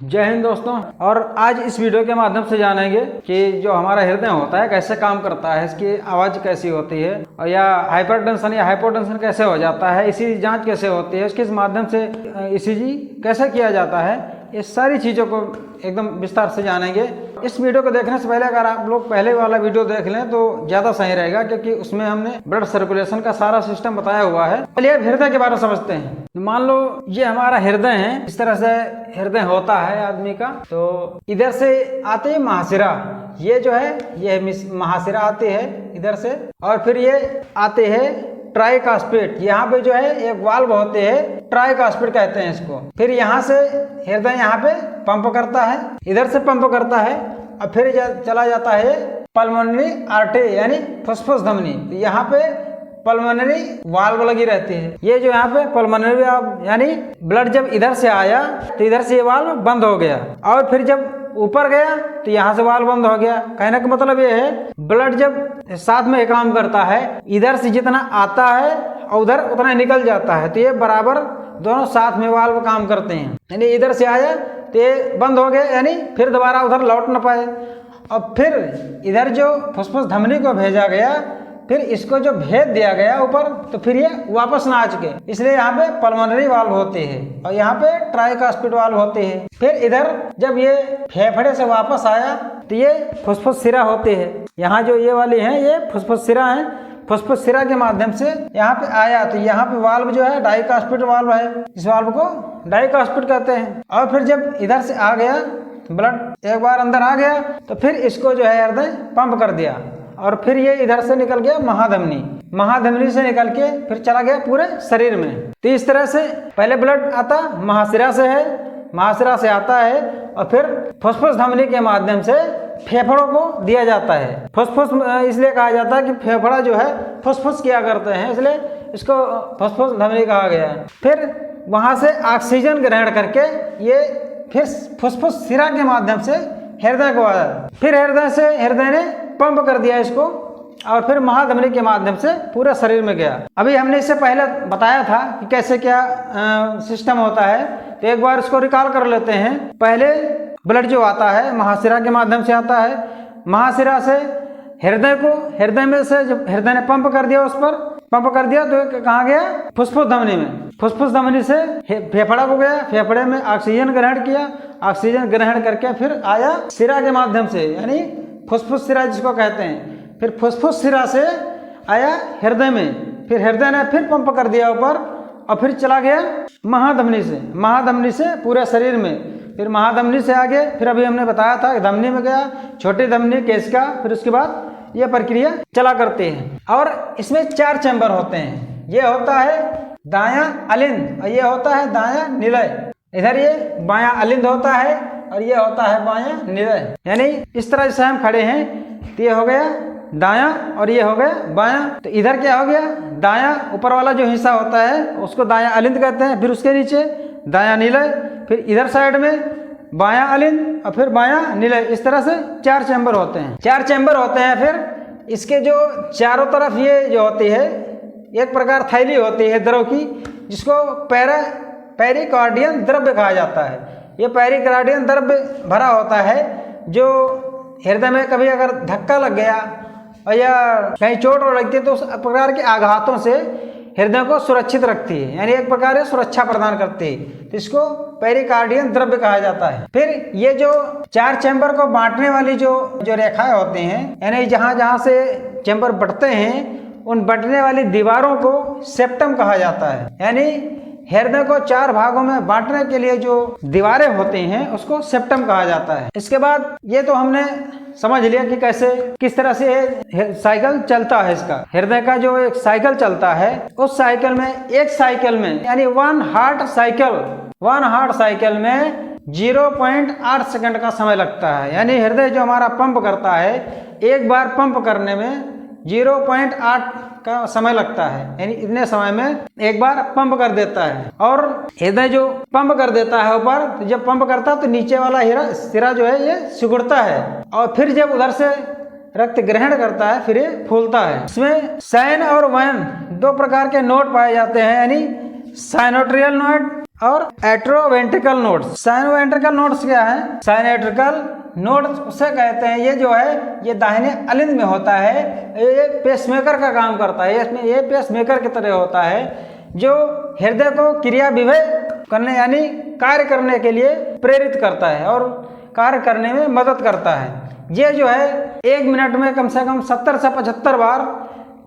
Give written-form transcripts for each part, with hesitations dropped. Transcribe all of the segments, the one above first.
जय हिंद दोस्तों। और आज इस वीडियो के माध्यम से जानेंगे कि जो हमारा हृदय होता है कैसे काम करता है, इसकी आवाज़ कैसी होती है, और या हाइपरटेंशन या हाइपोटेंशन कैसे हो जाता है, इसी जांच कैसे होती है, इसके माध्यम से ईसीजी कैसे किया जाता है, ये सारी चीज़ों को एकदम विस्तार से जानेंगे। इस वीडियो को देखने से पहले अगर आप लोग पहले वाला वीडियो देख लें तो ज़्यादा सही रहेगा, क्योंकि उसमें हमने ब्लड सर्कुलेशन का सारा सिस्टम बताया हुआ है। चलिए अब हृदय के बारे में समझते हैं। मान लो ये हमारा हृदय है, इस तरह से हृदय होता है आदमी का। तो इधर से आते हैं महाशिरा, ये जो है ये महाशिरा आते है इधर से, और फिर ये आते हैं ट्राइकास्पिड। यहाँ पे जो है एक वाल्व होते हैं, ट्राइकास्पिड कहते हैं इसको। फिर यहाँ से हृदय यहाँ पे पंप करता है, इधर से पंप करता है, और फिर चला जाता है पल्मोनरी आर्टरी यानी फुसफुस धमनी। यहाँ पे पल्मोनरी वाल्व लगी रहती है। ये जो यहाँ पे पल्मोनरी यानी ब्लड जब इधर से आया तो इधर से ये वाल्व बंद हो गया, और फिर जब ऊपर गया तो यहाँ से वाल्व बंद हो गया। कहने का मतलब ये है ब्लड जब साथ में काम करता है, इधर से जितना आता है और उधर उतना निकल जाता है, तो ये बराबर दोनों साथ में वाल्व काम करते हैं। यानी इधर से आया तो ये बंद हो गया, यानी फिर दोबारा उधर लौट न पाए। और फिर इधर जो फुसफुस धमनी को भेजा गया, फिर इसको जो भेज दिया गया ऊपर, तो फिर ये वापस ना आ चुके, इसलिए यहाँ पे पल्मोनरी वाल्व होते हैं और यहाँ पे ट्राइकास्पिड वाल्व होते हैं। फिर इधर जब ये फेफड़े से वापस आया तो ये फुसफुस सिरा होते हैं। यहाँ जो ये वाली हैं ये फुसफुस सिरा है। फुसफुस सिरा के माध्यम से यहाँ पे आया तो यहाँ पे वाल्व जो है डाइकास्पिड वाल्व है, इस वाल्व को डाइकास्पिड कहते हैं। और फिर जब इधर से आ गया ब्लड एक बार अंदर आ गया तो फिर इसको जो है हृदय पंप कर दिया, और फिर ये इधर से निकल गया महाधमनी, महाधमनी से निकल के फिर चला गया पूरे शरीर में। तो इस तरह से पहले ब्लड आता महाशिरा से है, महाशिरा से आता है, और फिर फुसफुस धमनी के माध्यम से फेफड़ों को दिया जाता है। फुसफुस इसलिए कहा जाता है कि फेफड़ा जो है फुसफुस किया करते हैं, इसलिए इसको फुसफुस धमनी कहा गया है। फिर वहां से ऑक्सीजन ग्रहण करके ये फिर फुसफुस सिरा के माध्यम से हृदय को आया, फिर हृदय ने पंप कर दिया इसको, और फिर महाधमनी के माध्यम से पूरा शरीर में गया। अभी हमने इससे पहले बताया था कि कैसे क्या सिस्टम होता है, तो एक बार इसको रिकॉल कर लेते हैं। पहले ब्लड जो आता है महाशिरा के माध्यम से आता है, महाशिरा से हृदय में से जब हृदय ने पंप कर दिया, उस पर पंप कर दिया तो कहाँ गया, फुसफुस धमनी में। फुसफुस धमनी से फेफड़ा को गया, फेफड़े में ऑक्सीजन ग्रहण किया, ऑक्सीजन ग्रहण करके फिर आया सिरा के माध्यम से, यानी फुसफुस सिरा जिसको कहते हैं। फिर फुसफुस सिरा से आया हृदय में, फिर हृदय ने फिर पंप कर दिया ऊपर, और फिर चला गया महाधमनी से पूरे शरीर में। फिर महाधमनी से आगे फिर अभी हमने बताया था कि धमनी में गया, छोटी धमनी, केशिका, फिर उसके बाद यह प्रक्रिया चला करते हैं। और इसमें 4 चैम्बर होते हैं। ये होता है दायां अलिंद और ये होता है दायां निलय। इधर ये बायां अलिंद होता है और ये होता है बायां निलय। यानी इस तरह से हम खड़े हैं तो ये हो गया दायां और ये हो गया बायां। तो इधर क्या हो गया, दायां ऊपर वाला जो हिस्सा होता है उसको दायां अलिंद कहते हैं, फिर उसके नीचे दायां निलय, फिर इधर साइड में बायां अलिंद और फिर बायां निलय। इस तरह से 4 चैम्बर होते हैं। 4 चैम्बर होते हैं। फिर इसके जो चारों तरफ ये जो होती है एक प्रकार थैली होती है द्रव की, जिसको पेरिकार्डियन द्रव्य कहा जाता है। ये पेरिकार्डियन द्रव्य भरा होता है, जो हृदय में कभी अगर धक्का लग गया और या कहीं चोट लगती है तो उस प्रकार के आघातों से हृदय को सुरक्षित रखती है, यानी एक प्रकार से सुरक्षा प्रदान करती है। तो इसको पेरिकार्डियन द्रव्य कहा जाता है। फिर ये जो 4 चैम्बर को बांटने वाली जो रेखाएं होती हैं, यानी जहाँ से चैम्बर बढ़ते हैं, उन बंटने वाली दीवारों को सेप्टम कहा जाता है। यानी हृदय को 4 भागों में बांटने के लिए जो दीवारें होती हैं उसको सेप्टम कहा जाता है। इसके बाद ये तो हमने समझ लिया कि किस तरह से साइकिल चलता है। इसका हृदय का जो एक साइकिल चलता है, उस साइकिल में एक साइकिल में यानी 1 हार्ट साइकिल में 0.8 सेकंड का समय लगता है। यानी हृदय जो हमारा पंप करता है, एक बार पंप करने में 0.8 का समय लगता है, यानी इतने समय में एक बार पंप कर देता है। और हृदय जो पंप कर देता है ऊपर, तो जब पंप करता है तो नीचे वाला सिरा जो है ये सिकुड़ता है, और फिर जब उधर से रक्त ग्रहण करता है फिर ये फूलता है। इसमें साइन और वाइन 2 प्रकार के नोड पाए जाते हैं, यानी साइनोट्रियल नोड और एट्रोवेंट्रिकल नोड्स। साइनोवेंट्रिकल नोड्स क्या है? साइनोवेंट्रिकल नोड्स उसे कहते हैं, ये जो है ये दाहिने अलिंद में होता है, ये पेसमेकर का काम करता है, इसमें ये पेसमेकर की तरह होता है जो हृदय को क्रिया विभय करने यानी कार्य करने के लिए प्रेरित करता है और कार्य करने में मदद करता है। ये जो है 1 मिनट में कम से कम 70 से 75 बार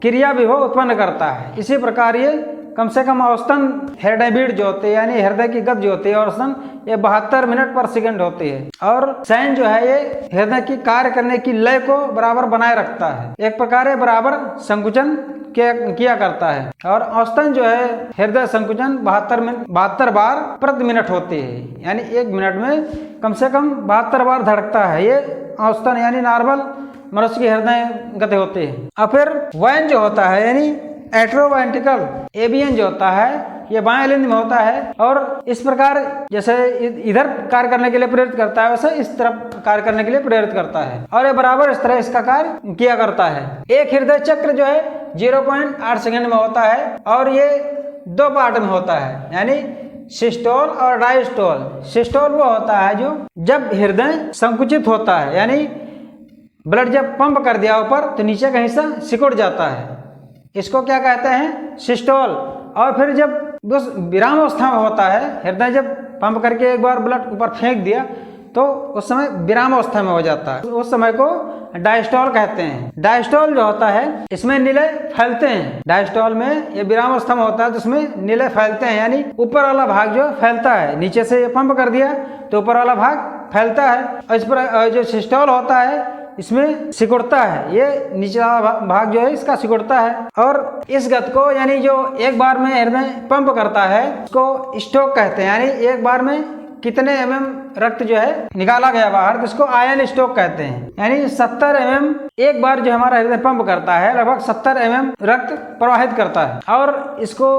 क्रिया विभव उत्पन्न करता है। इसी प्रकार ये कम से कम औसतन हृदय बीट जो होती है यानी हृदय की गति जो होती है औसतन ये 72 मिनट पर सेकंड होती है। और साइन जो है ये हृदय की कार्य करने की लय को बराबर बनाए रखता है, एक प्रकार ये बराबर संकुचन किया करता है। और औसतन जो है हृदय संकुचन 72 बार प्रति मिनट होती है, यानी 1 मिनट में कम से कम 72 बार धड़कता है। ये औसतन यानी नॉर्मल मनुष्य की हृदय गति होती है। और फिर वैन जो होता है यानी एट्रोवेंट्रिकल एबीएन जो होता है ये बाएं अलिंद में होता है और इस प्रकार जैसे इधर कार्य करने के लिए प्रेरित करता है वैसे इस तरफ कार्य करने के लिए प्रेरित करता है और ये बराबर इस तरह इसका कार्य किया करता है। एक हृदय चक्र जो है 0.8 सेकंड में होता है और ये 2 पार्ट में होता है यानी सिस्टोल और डायस्टोल। सिस्टोल वो होता है जो जब हृदय संकुचित होता है यानी ब्लड जब पंप कर दिया ऊपर तो नीचे का हिस्सा सिकुड़ जाता है, इसको क्या कहते हैं? सिस्टोल। और फिर जब उस विराम अवस्था में होता है, हृदय जब पंप करके एक बार ब्लड ऊपर फेंक दिया तो उस समय विराम अवस्था में हो जाता है, उस समय को डायस्टोल कहते हैं। डायस्टोल जो होता है इसमें नीले फैलते हैं, डायस्टोल में ये विराम अवस्था में होता है तो उसमें नीले फैलते हैं यानी ऊपर वाला भाग जो फैलता है, नीचे से ये पंप कर दिया तो ऊपर वाला भाग फैलता है और इस पर जो सिस्टोल होता है इसमें सिकुड़ता है, ये निचला भाग जो है इसका सिकुड़ता है। और इस गति को यानी जो एक बार में हृदय पंप करता है उसको स्ट्रोक कहते हैं, यानी एक बार में कितने रक्त जो है निकाला गया बाहर तो इसको आयन स्ट्रोक कहते हैं। यानी 70 एक बार जो हमारा हृदय पंप करता है लगभग 70 रक्त प्रवाहित करता है। और इसको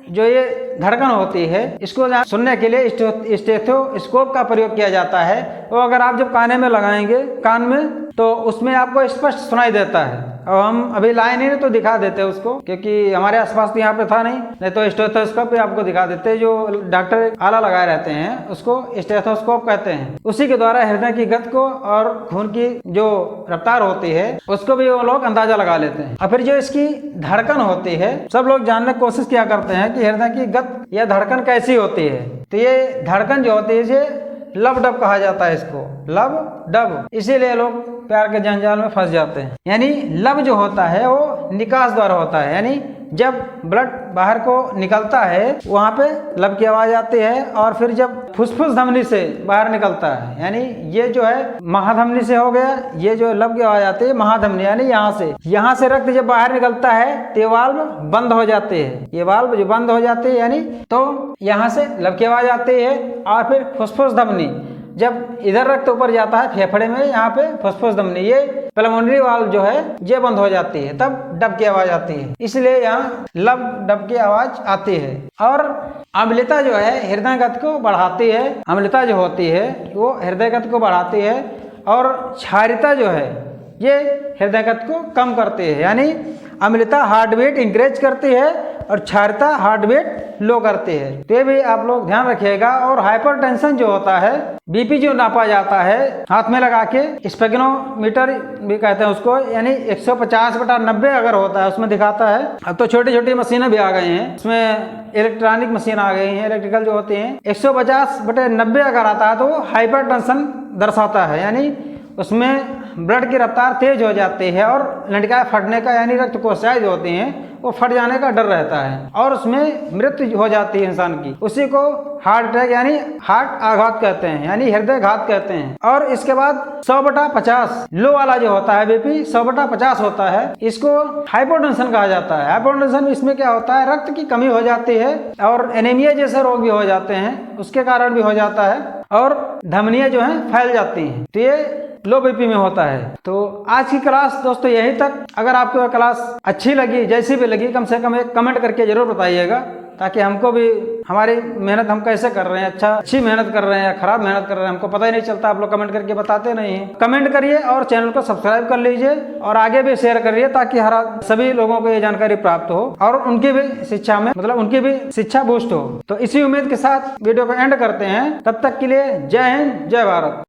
जो ये धड़कन होती है इसको सुनने के लिए स्टेथोस्कोप का प्रयोग किया जाता है। तो अगर आप जब कान में लगाएंगे कान में तो उसमें आपको स्पष्ट सुनाई देता है। और हम अभी लाए नहीं तो दिखा देते उसको, क्योंकि हमारे आसपास तो यहाँ पे था नहीं तो स्टेथोस्कोप पे आपको दिखा देते। जो डॉक्टर आला लगाए रहते हैं उसको स्टेथोस्कोप कहते हैं। उसी के द्वारा हृदय की गति को और खून की जो रफ्तार होती है उसको भी वो लोग अंदाजा लगा लेते हैं। और फिर जो इसकी धड़कन होती है सब लोग जानने की कोशिश किया करते हैं कि हृदय की गति या धड़कन कैसी होती है। तो ये धड़कन जो होती है इसे लब डब कहा जाता है, इसको लब डब, इसीलिए लोग प्यार के जंजाल में फंस जाते हैं। यानी लब जो होता है वो निकास द्वारा होता है, यानी जब ब्लड बाहर को निकलता है वहां पे लब की आवाज आती है। और फिर जब फुसफुस धमनी से बाहर निकलता है यानी ये जो है महाधमनी से हो गया, ये जो लब की आवाज आती है महाधमनी यानी यहाँ से रक्त जब बाहर निकलता है तो ये वाल्व बंद हो जाते हैं। ये वाल्व जो बंद हो जाते हैं यानी तो यहाँ से लब की आवाज आती है। और फिर फुसफुस धमनी जब इधर रक्त ऊपर जाता है फेफड़े में यहाँ पे फुसफुस धमनी ये पल्मोनरी वाल्व जो है ये बंद हो जाती है, तब डब की आवाज आती है, इसलिए यहाँ लब डब की आवाज आती है। और अम्लता जो है हृदय गति को बढ़ाती है, अम्लता जो होती है वो हृदय गति को बढ़ाती है। और क्षारीयता जो है ये हृदय गति को कम करती है, यानी अम्लता हार्ट बीट इंक्रीज करती है और क्षारीयता हार्ट बीट लो करती है। तो ये भी आप लोग ध्यान रखिएगा। और हाइपरटेंशन जो होता है बीपी जो नापा जाता है हाथ में लगा के स्पेगनोमीटर भी कहते हैं उसको, यानी 150/90 अगर होता है उसमें दिखाता है। अब तो छोटी छोटी मशीनें भी आ गई हैं, उसमें इलेक्ट्रॉनिक मशीन आ गई हैं, इलेक्ट्रिकल जो होती हैं। 150/90 अगर आता है तो वो हाइपरटेंशन दर्शाता है, यानी उसमें ब्लड की रफ्तार तेज हो जाती है और लंटिका फटने का यानी रक्त कोशिकाएं जो होती हैं वो फट जाने का डर रहता है और उसमें मृत्यु हो जाती है इंसान की। उसी को हार्ट अटैक यानी हार्ट आघात कहते हैं, यानी हृदय घात कहते हैं। और इसके बाद 100/50 लो वाला जो होता है बीपी 100/50 होता है, इसको हाइपोटेंशन कहा जाता है। हाइपोटेंशन इसमें क्या होता है रक्त की कमी हो जाती है और एनीमिया जैसे रोग भी हो जाते हैं, उसके कारण भी हो जाता है और धमनियां जो है फैल जाती हैं। तो ये लो बीपी में होता है। तो आज की क्लास दोस्तों यही तक। अगर आपको क्लास अच्छी लगी जैसी भी लगी कम से कम एक कमेंट करके जरूर बताइएगा। ताकि हमको भी हमारी मेहनत हम कैसे कर रहे हैं, अच्छी मेहनत कर रहे हैं या खराब मेहनत कर रहे हैं, हमको पता ही नहीं चलता। आप लोग कमेंट करके बताते नहीं हैं। कमेंट करिए और चैनल को सब्सक्राइब कर लीजिए और आगे भी शेयर करिए ताकि हर सभी लोगों को ये जानकारी प्राप्त हो और उनकी भी शिक्षा में उनकी भी शिक्षा बूस्ट हो। तो इसी उम्मीद के साथ वीडियो को एंड करते हैं। तब तक के लिए जय हिंद, जय भारत।